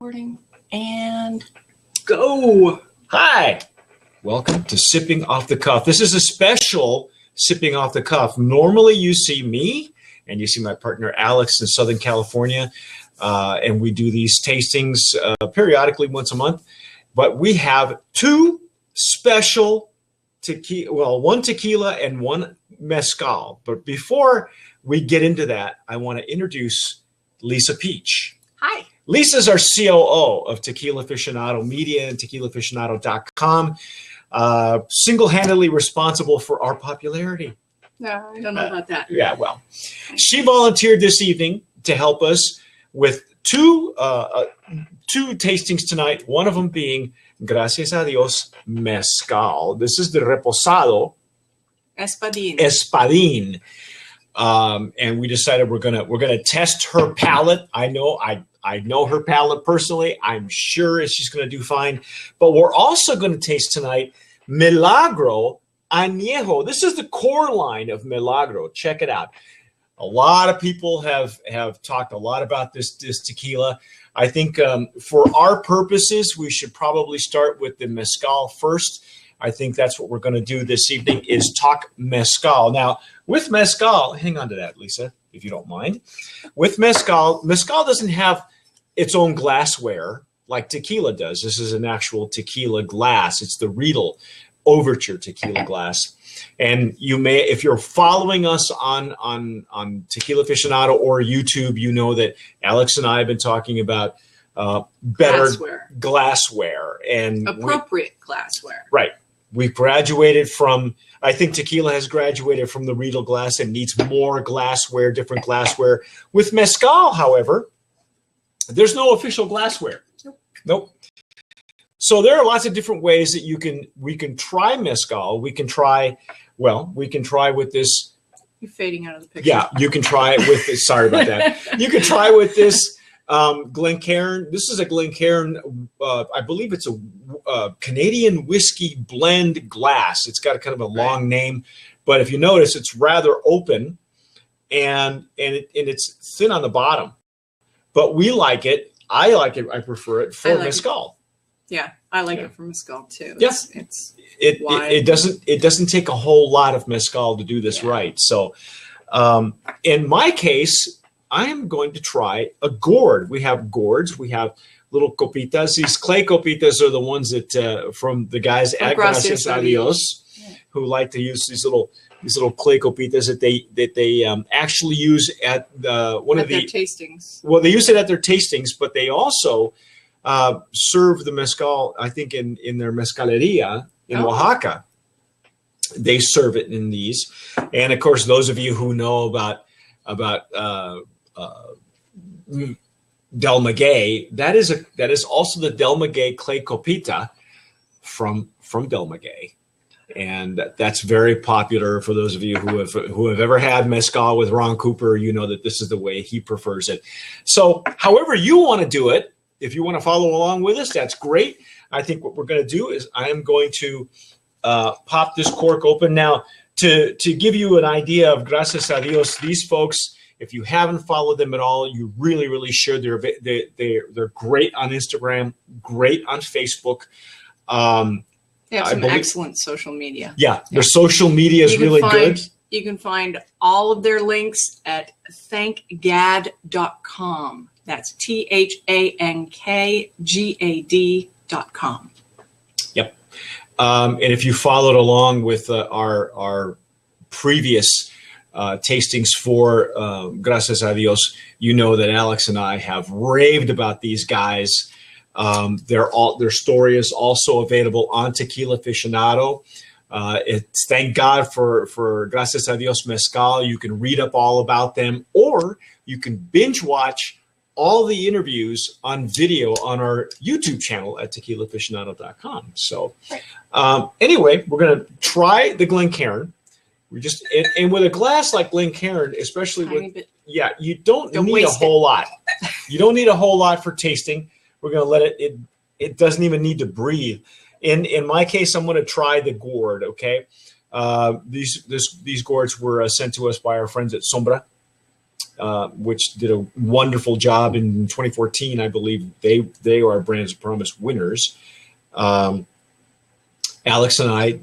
Recording and go. Hi, welcome to Sipping Off the Cuff. This is a special Sipping Off the Cuff. Normally you see me and you see my partner Alex in Southern California, and we do these tastings periodically once a month. But we have two special tequila, well, one tequila and one mezcal. But before we get into that, I want to introduce Lisa Peach. hi. Lisa's our COO of Tequila Aficionado Media and tequilaaficionado.com, single-handedly responsible for our popularity. No, I don't know about that. Yeah, well, she volunteered this evening to help us with two tastings tonight, one of them being Gracias a Dios Mezcal. This is the Reposado. Espadin. And we decided we're gonna test her palate. I know her palate personally. I'm sure she's gonna do fine. But we're also gonna taste tonight Milagro Añejo. This is the core line of Milagro. Check it out. A lot of people have talked a lot about this tequila. I think for our purposes, we should probably start with the mezcal first. I think that's what we're going to do this evening is talk mezcal. Now, with mezcal, hang on to that, Lisa, if you don't mind. With mezcal doesn't have its own glassware like tequila does. This is an actual tequila glass. It's the Riedel Overture tequila glass. And you may, if you're following us on Tequila Aficionado or YouTube, you know that Alex and I have been talking about better glassware and appropriate glassware. Right. We've graduated from, I think tequila has graduated from the Riedel glass and needs more glassware, different glassware. With mezcal, however, there's no official glassware. Nope. So there are lots of different ways that we can try mezcal. We can try with this. You're fading out of the picture. Yeah, you can try it with this. Sorry about that. You can try with this Glencairn. This is a Glencairn. I believe it's a Canadian whiskey blend glass. It's got a kind of a long name, but if you notice, it's rather open, and it's thin on the bottom. But we like it. I like it. I prefer it for mezcal. Yeah, I like it for mezcal too. Yes, it doesn't take a whole lot of mezcal to do this right. So, in my case, I am going to try a gourd. We have gourds. We have little copitas. These clay copitas are the ones that from the guys at Gracias a Dios, who like to use these little clay copitas that they actually use at one of their tastings. Well, they use it at their tastings, but they also serve the mezcal. I think in their mezcaleria in Oaxaca, they serve it in these. And of course, those of you who know about Del Maguey, that is also the Del Maguey clay copita from Del Maguey, and that's very popular for those of you who have ever had mezcal with Ron Cooper. You know that this is the way he prefers it. So, however you want to do it, if you want to follow along with us, that's great. I think what we're going to do is I am going to pop this cork open now to give you an idea of Gracias a Dios. These folks, if you haven't followed them at all, you really, really should. They're great on Instagram, great on Facebook. They have some excellent social media. Yeah, their social media is really good. You can find all of their links at thankgad.com. That's THANKGAD.com. Yep. And if you followed along with our previous tastings for Gracias a Dios, you know that Alex and I have raved about these guys. Their story is also available on Tequila Aficionado. It's thank God for Gracias a Dios Mezcal. You can read up all about them, or you can binge watch all the interviews on video on our YouTube channel at tequilaaficionado.com. So anyway, we're going to try the Glencairn. And with a glass like Glencairn, especially you don't need a whole lot. You don't need a whole lot for tasting. We're going to let it doesn't even need to breathe. In my case, I'm going to try the gourd. Okay. These gourds were sent to us by our friends at Sombra. which did a wonderful job in 2014. I believe they are Brands of Promise winners. Alex and I,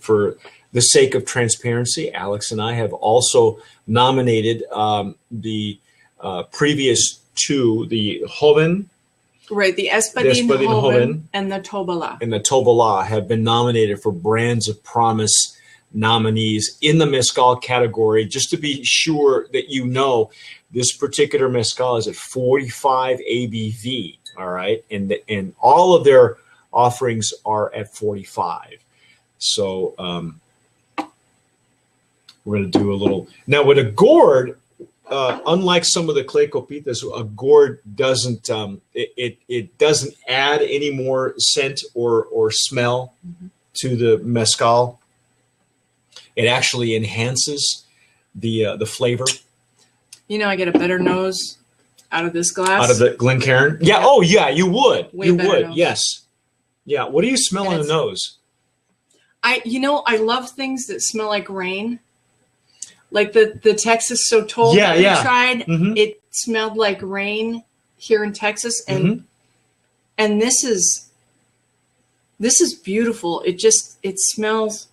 for the sake of transparency, Alex and I have also nominated the previous two, the Joven. Right, the Espadin Joven and the Tobala. And the Tobala have been nominated for Brands of Promise nominees in the Mezcal category, just to be sure that you know this particular Mezcal is at 45 ABV, all right? And all of their offerings are at 45. So we're going to do a little... Now, with a gourd, unlike some of the clay copitas, a gourd doesn't it doesn't add any more scent or smell to the Mezcal. It actually enhances the flavor. You know, I get a better nose out of this glass. Out of the Glencairn? Yeah. Oh, yeah, you would. You would. Nose. Yes. Yeah. What do you smell on the nose? I love things that smell like rain. Like the Texas Sotol that we tried, it smelled like rain here in Texas, and this is beautiful. It smells.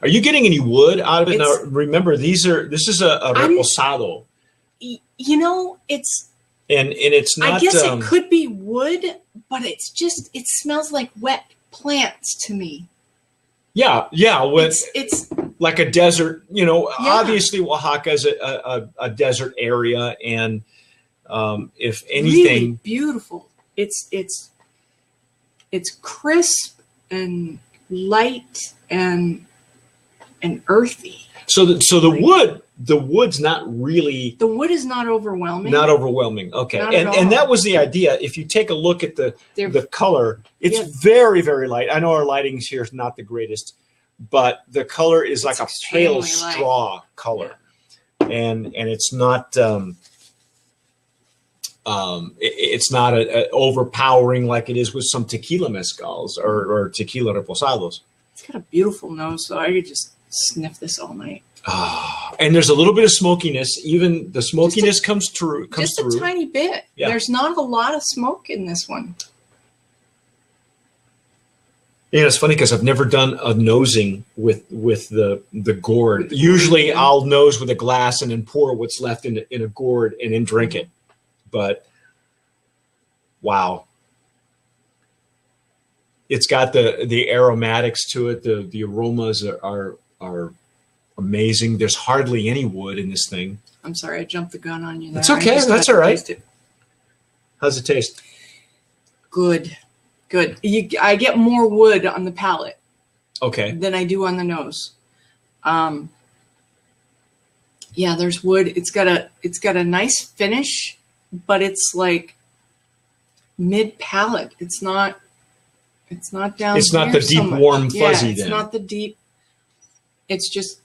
Are you getting any wood out of it? Now, remember, this is a reposado. You know, it's and it's not. I guess it could be wood, but it smells like wet plants to me. Yeah. It's like a desert, obviously Oaxaca is a desert area. And if anything, really beautiful. It's crisp and light and earthy. So the wood's not really. The wood is not overwhelming. Not overwhelming. Okay. And that was the idea. If you take a look at the color, it's very, very light. I know our lighting here is not the greatest, but the color is like a pale straw color. Yeah. And it's not it's not a overpowering like it is with some tequila mezcals or tequila reposados. It's got a beautiful nose, so I could just sniff this all night. And there's a little bit of smokiness. Even the smokiness comes through. Just a tiny bit. Yeah. There's not a lot of smoke in this one. Yeah, it's funny because I've never done a nosing with the gourd. Usually I'll nose with a glass and then pour what's left in a gourd and then drink it. But wow. It's got the aromatics to it. The aromas are amazing. There's hardly any wood in this thing. I'm sorry, I jumped the gun on you there. That's okay. That's all right. How's it taste? Good. I get more wood on the palate. Okay. Than I do on the nose. Yeah, there's wood. It's got a nice finish, but it's like mid palate. It's not down. It's not the deep, warm, fuzzy. It's not the deep. It's just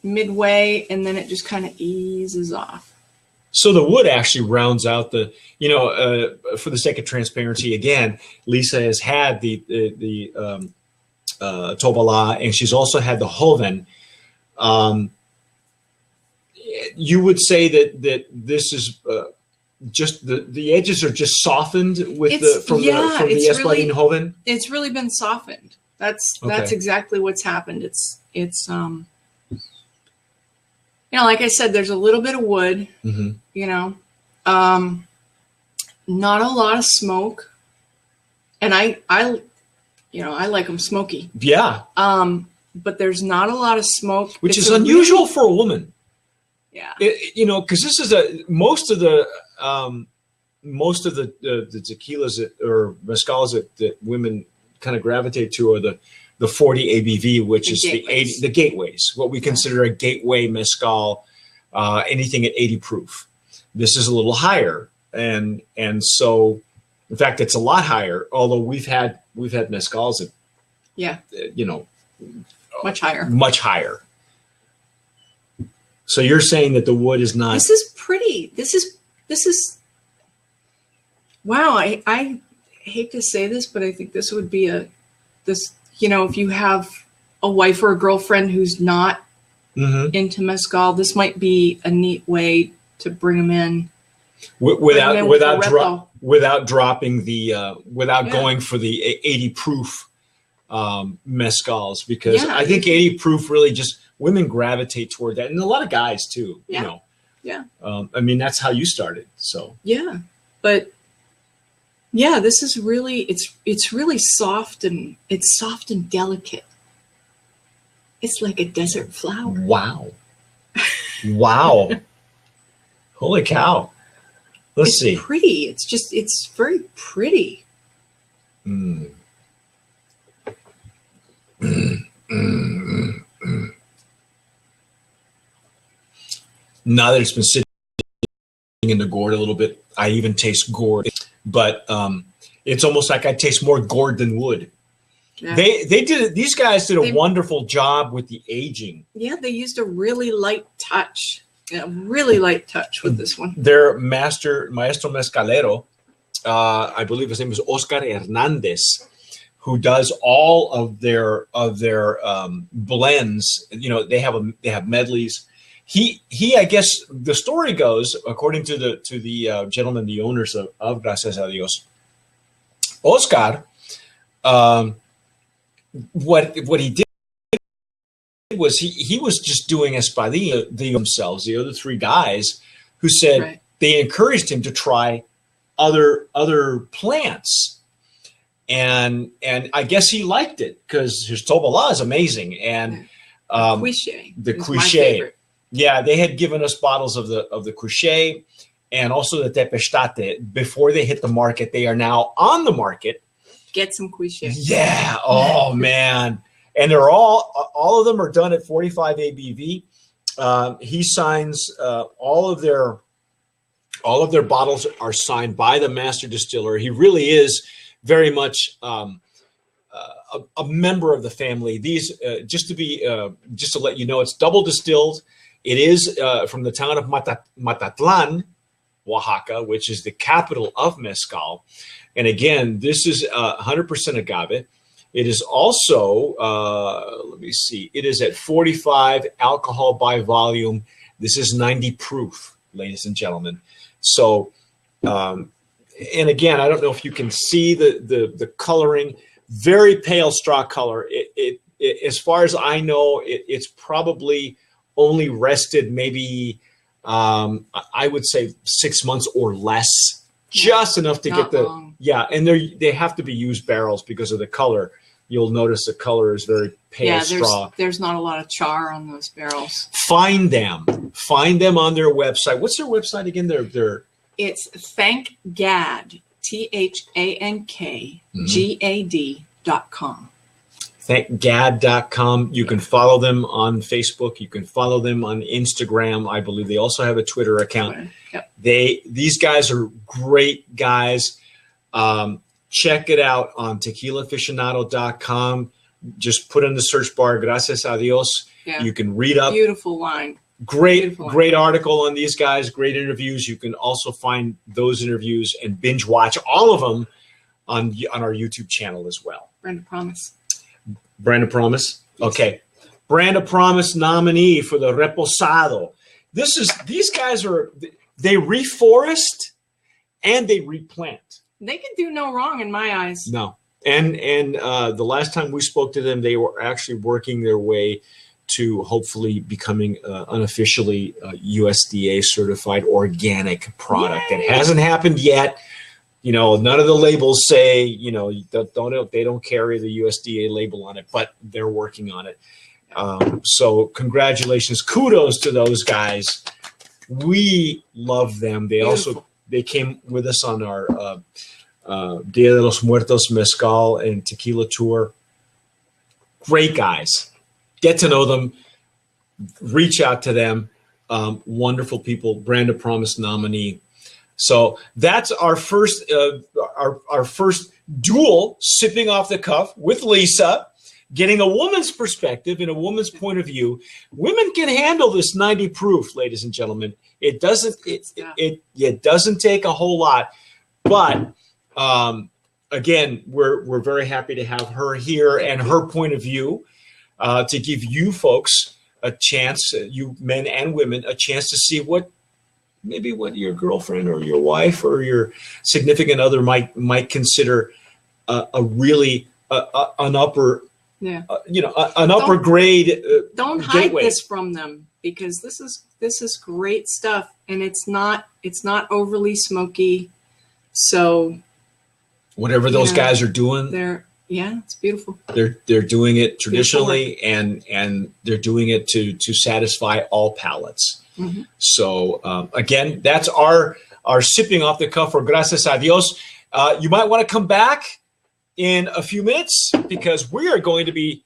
midway, and then it just kind of eases off. So the wood actually rounds out the, for the sake of transparency, again, Lisa has had the Tobala, and she's also had the Joven. You would say that this is just the edges are just softened with from the Espadin Joven. It's really been softened. That's exactly what's happened. It's like I said, there's a little bit of wood, not a lot of smoke, and I like them smoky. Yeah. But there's not a lot of smoke, which is unusual for a woman. Yeah. Because this is most of the tequilas or mezcals that women kind of gravitate to are the 40 ABV, which is the gateways, what we consider a gateway mezcal, anything at 80 proof. This is a little higher, and so, in fact, it's a lot higher. Although we've had mezcals that, much higher. So you're saying that the wood is not. This is pretty. This is. Wow, I hate to say this, but I think this would be if you have a wife or a girlfriend who's not into mezcal, this might be a neat way to bring them in. Without dropping the going for the 80 proof mezcals, because I think 80 proof really just women gravitate toward that, and a lot of guys too. You know, I mean, that's how you started. So but this is really it's really soft, and it's soft and delicate. It's like a desert flower. Wow. Holy cow. Let's see. It's pretty. It's very pretty. Now that it's been sitting in the gourd a little bit, I even taste gourd, but it's almost like I taste more gourd than wood. Yeah. These guys did a wonderful job with the aging. Yeah, they used a really light touch. With this one. Their maestro mezcalero, I believe his name is Oscar Hernandez, who does all of their blends. You know, they have medleys. He I guess the story goes, according to the gentleman, the owners of Gracias a Dios, Oscar, what he did was he was just doing Espadin themselves, the other three guys, who said they encouraged him to try other plants, and I guess he liked it because his Tobalá is amazing, and the Cuichet. Yeah, they had given us bottles of the Cuichet and also the Tempestate before they hit the market. They are now on the market. Get some Cuichet. Yeah. Oh man. And they're all of them are done at 45 ABV. He signs all of their bottles are signed by the master distiller. He really is very much a member of the family. These just to let you know, it's double distilled. It is from the town of Matatlan, Oaxaca, which is the capital of mezcal. And again, this is 100% agave. It is also, let me see, it is at 45 alcohol by volume. This is 90 proof, ladies and gentlemen. So, and again, I don't know if you can see the coloring, very pale straw color. It as far as I know, it's probably only rested maybe, I would say 6 months or less, just enough to get the, long. And they have to be used barrels because of the color. You'll notice the color is very pale straw. There's not a lot of char on those barrels. Find them on their website. What's their website again? It's thankgad, THANKGAD.com. Thankgad.com. You can follow them on Facebook. You can follow them on Instagram. I believe they also have a Twitter account. Yep. These guys are great guys. Check it out on tequilaaficionado.com. Just put in the search bar, Gracias a Dios. Yeah. You can read up. Beautiful wine. Great article on these guys. Great interviews. You can also find those interviews and binge watch all of them on our YouTube channel as well. Brand of Promise. Okay. Brand of Promise nominee for the Reposado. These guys they reforest and they replant. They can do no wrong in my eyes. No. And the last time we spoke to them, they were actually working their way to hopefully becoming unofficially USDA certified organic product. Yay! It hasn't happened yet. You know, none of the labels say, you know, they don't carry the USDA label on it, but they're working on it. So congratulations. Kudos to those guys. We love them. They came with us on our Dia de los Muertos Mezcal and Tequila tour. Great guys. Get to know them. Reach out to them. Wonderful people. Brand of Promise nominee. So that's our first our first duel, sipping off the cuff with Lisa, getting a woman's perspective and a woman's point of view. Women can handle this 90 proof, ladies and gentlemen. It doesn't take a whole lot, but again, we're very happy to have her here and her point of view to give you folks a chance, you men and women, a chance to see what your girlfriend or your wife or your significant other might consider a really an upper, an upper grade. Don't hide this from them, because this is great stuff, and it's not overly smoky. So whatever those guys are doing, it's beautiful. They're doing it traditionally, and they're doing it to satisfy all palates. Mm-hmm. So again, that's our sipping off the cuff for Gracias a Dios. You might want to come back in a few minutes, because we are going to be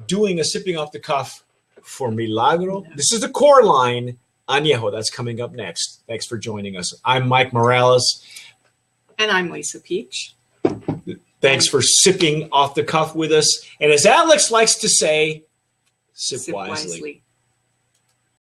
doing a sipping off the cuff for Milagro. This is the core line Añejo. That's coming up next. Thanks for joining us. I'm Mike Morales. And I'm Lisa Peach. Thanks for sipping off the cuff with us. And as Alex likes to say, sip wisely.